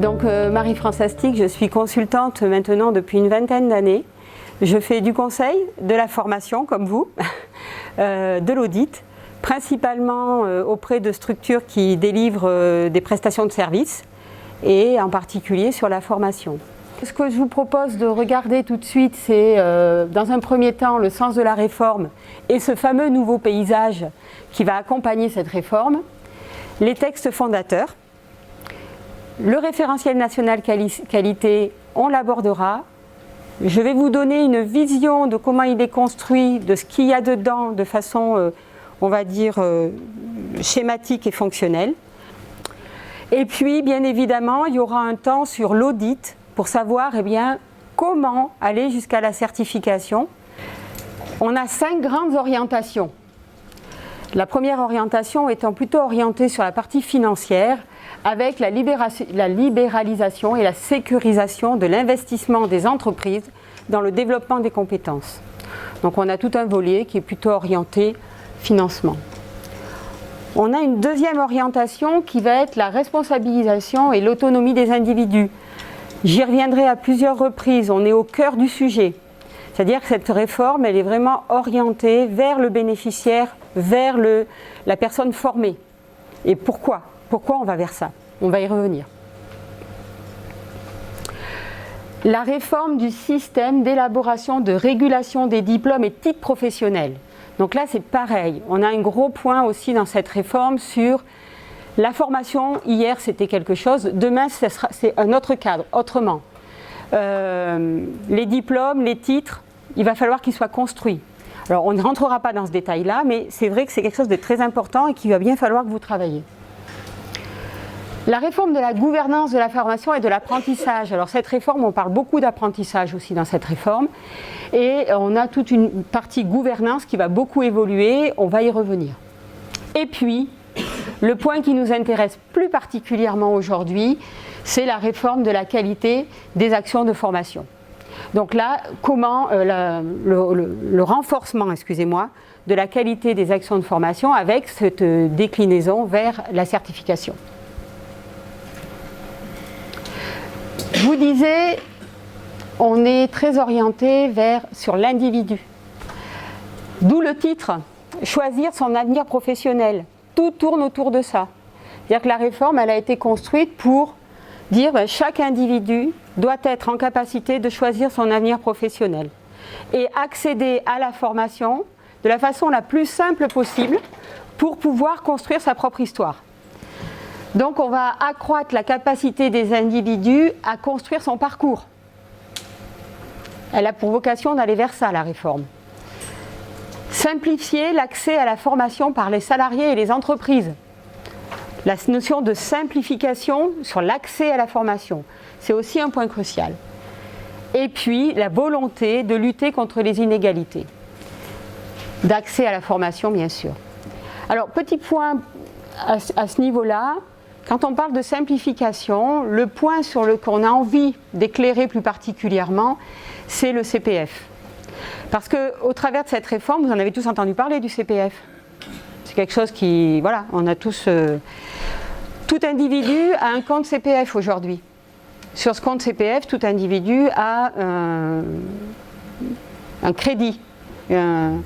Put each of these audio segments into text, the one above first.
Donc Marie-France Astic, je suis consultante maintenant depuis une vingtaine d'années. Je fais du conseil, de la formation comme vous, de l'audit, principalement auprès de structures qui délivrent des prestations de services et en particulier sur la formation. Ce que je vous propose de regarder tout de suite, c'est dans un premier temps le sens de la réforme et ce fameux nouveau paysage qui va accompagner cette réforme, les textes fondateurs, le référentiel national qualité, on l'abordera. Je vais vous donner une vision de comment il est construit, de ce qu'il y a dedans de façon, on va dire, schématique et fonctionnelle. Et puis, bien évidemment, il y aura un temps sur l'audit pour savoir comment aller jusqu'à la certification. On a 5 grandes orientations. La première orientation étant plutôt orientée sur la partie financière, avec la libéralisation et la sécurisation de l'investissement des entreprises dans le développement des compétences. Donc on a tout un volet qui est plutôt orienté financement. On a une deuxième orientation qui va être la responsabilisation et l'autonomie des individus. J'y reviendrai à plusieurs reprises, on est au cœur du sujet. C'est-à-dire que cette réforme, elle est vraiment orientée vers le bénéficiaire, vers la personne formée. Et pourquoi ? Pourquoi on va vers ça? On va y revenir. La réforme du système d'élaboration de régulation des diplômes et titres professionnels. Donc là, c'est pareil. On a un gros point aussi dans cette réforme sur la formation. Hier, c'était quelque chose. Demain, c'est un autre cadre, autrement. Les diplômes, les titres, il va falloir qu'ils soient construits. Alors, on ne rentrera pas dans ce détail-là, mais c'est vrai que c'est quelque chose de très important et qu'il va bien falloir que vous travailliez. La réforme de la gouvernance de la formation et de l'apprentissage. Alors cette réforme, on parle beaucoup d'apprentissage aussi dans cette réforme. Et on a toute une partie gouvernance qui va beaucoup évoluer, on va y revenir. Et puis, le point qui nous intéresse plus particulièrement aujourd'hui, c'est la réforme de la qualité des actions de formation. Donc là, comment le renforcement, excusez-moi, de la qualité des actions de formation avec cette déclinaison vers la certification. Je vous disais, on est très orienté sur l'individu. D'où le titre, choisir son avenir professionnel. Tout tourne autour de ça. C'est-à-dire que la réforme, elle a été construite pour dire que chaque individu doit être en capacité de choisir son avenir professionnel et accéder à la formation de la façon la plus simple possible pour pouvoir construire sa propre histoire. Donc on va accroître la capacité des individus à construire son parcours. Elle a pour vocation d'aller vers ça, la réforme. Simplifier l'accès à la formation par les salariés et les entreprises. La notion de simplification sur l'accès à la formation, c'est aussi un point crucial. Et puis la volonté de lutter contre les inégalités. D'accès à la formation, bien sûr. Alors, petit point à ce niveau-là. Quand on parle de simplification, le point sur lequel on a envie d'éclairer plus particulièrement, c'est le CPF. Parce qu'au travers de cette réforme, vous en avez tous entendu parler du CPF. C'est quelque chose qui, voilà, on a tous... tout individu a un compte CPF aujourd'hui. Sur ce compte CPF, tout individu a un crédit, une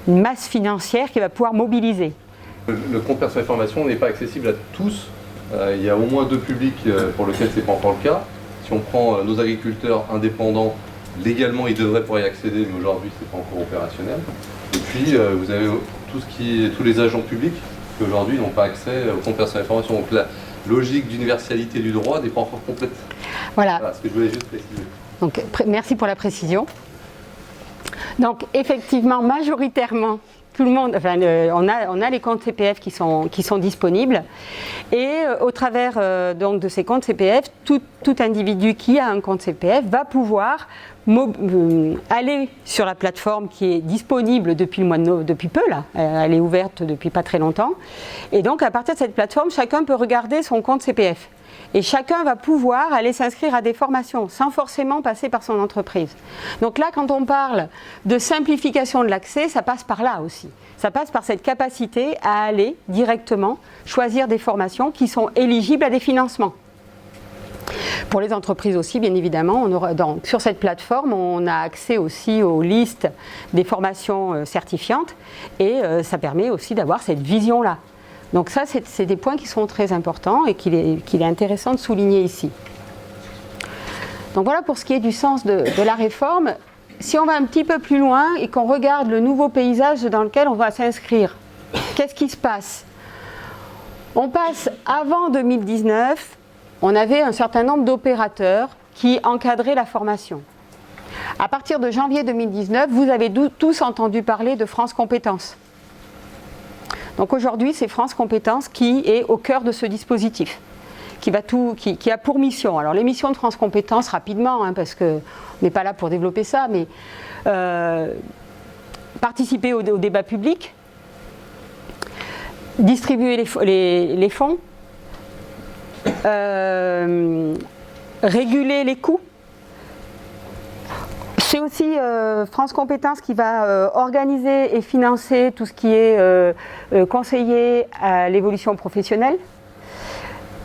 masse financière qu'il va pouvoir mobiliser. Le compte personnel formation n'est pas accessible à tous. Il y a au moins 2 publics pour lesquels ce n'est pas encore le cas. Si on prend nos agriculteurs indépendants, légalement ils devraient pouvoir y accéder, mais aujourd'hui ce n'est pas encore opérationnel. Et puis vous avez tous les agents publics qui aujourd'hui n'ont pas accès au compte personnel formation. Donc la logique d'universalité du droit n'est pas encore complète. Voilà. Voilà ce que je voulais juste préciser. Donc merci pour la précision. Donc effectivement, majoritairement, tout le monde, enfin, on a les comptes CPF qui sont disponibles et au travers donc de ces comptes CPF, tout individu qui a un compte CPF va pouvoir aller sur la plateforme qui est disponible depuis peu là, elle est ouverte depuis pas très longtemps et donc à partir de cette plateforme, chacun peut regarder son compte CPF. Et chacun va pouvoir aller s'inscrire à des formations sans forcément passer par son entreprise. Donc là, quand on parle de simplification de l'accès, ça passe par là aussi. Ça passe par cette capacité à aller directement choisir des formations qui sont éligibles à des financements. Pour les entreprises aussi, bien évidemment, sur cette plateforme, on a accès aussi aux listes des formations certifiantes et ça permet aussi d'avoir cette vision-là. Donc ça, c'est des points qui sont très importants et qu'il est intéressant de souligner ici. Donc voilà pour ce qui est du sens de la réforme. Si on va un petit peu plus loin et qu'on regarde le nouveau paysage dans lequel on va s'inscrire, qu'est-ce qui se passe? On passe avant 2019, on avait un certain nombre d'opérateurs qui encadraient la formation. À partir de janvier 2019, vous avez tous entendu parler de France Compétences. Donc aujourd'hui, c'est France Compétences qui est au cœur de ce dispositif, qui a pour mission. Alors les missions de France Compétences, rapidement, hein, parce qu'on n'est pas là pour développer ça, mais participer au débat public, distribuer les fonds, réguler les coûts. C'est aussi France Compétences qui va organiser et financer tout ce qui est conseiller à l'évolution professionnelle.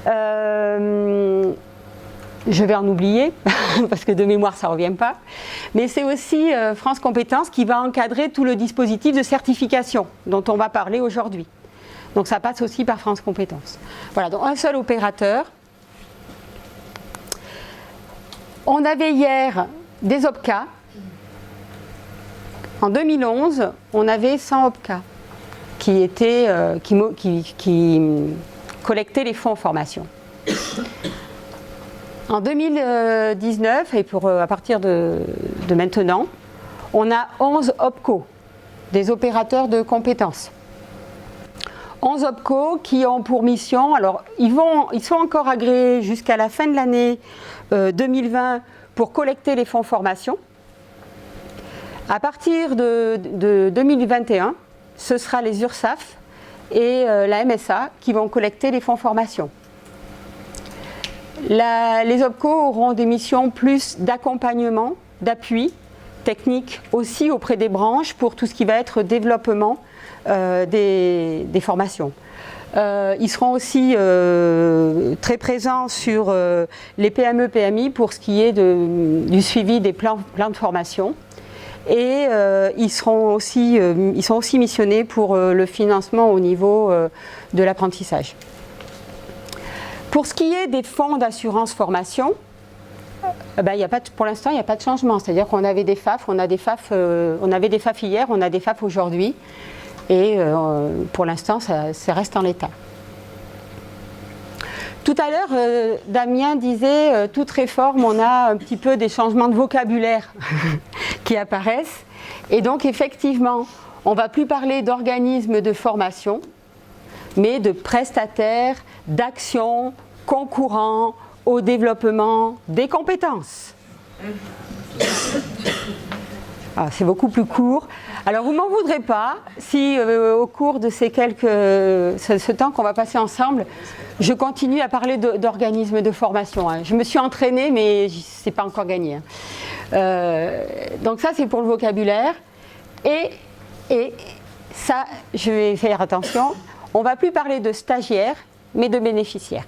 Je vais en oublier, parce que de mémoire ça ne revient pas. Mais c'est aussi France Compétences qui va encadrer tout le dispositif de certification dont on va parler aujourd'hui. Donc ça passe aussi par France Compétences. Voilà, donc un seul opérateur. On avait hier des OPCA. En 2011, on avait 100 OPCA qui collectaient les fonds en formation. En 2019, et à partir de maintenant, on a 11 OPCO, des opérateurs de compétences. 11 OPCO qui ont pour mission, alors ils sont encore agréés jusqu'à la fin de l'année 2020 pour collecter les fonds formation. À partir de 2021, ce sera les URSSAF et la MSA qui vont collecter les fonds formation. Les OPCO auront des missions plus d'accompagnement, d'appui technique aussi auprès des branches pour tout ce qui va être développement des formations. Ils seront aussi très présents sur les PME-PMI pour ce qui est du suivi des plans de formation. Et ils sont aussi missionnés pour le financement au niveau de l'apprentissage. Pour ce qui est des fonds d'assurance formation, pour l'instant, il n'y a pas de changement. C'est-à-dire qu'on avait des FAF, on avait des FAF hier, on a des FAF aujourd'hui. Et pour l'instant, ça reste en l'état. Tout à l'heure, Damien disait, toute réforme, on a un petit peu des changements de vocabulaire qui apparaissent. Et donc, effectivement, on ne va plus parler d'organismes de formation, mais de prestataires d'actions concourant au développement des compétences. C'est beaucoup plus court. Alors vous ne m'en voudrez pas si au cours de ce temps qu'on va passer ensemble, je continue à parler d'organismes de formation. Hein. Je me suis entraînée, mais ce n'est pas encore gagné. Hein. Donc ça, c'est pour le vocabulaire. Et ça, je vais faire attention, on ne va plus parler de stagiaires, mais de bénéficiaires.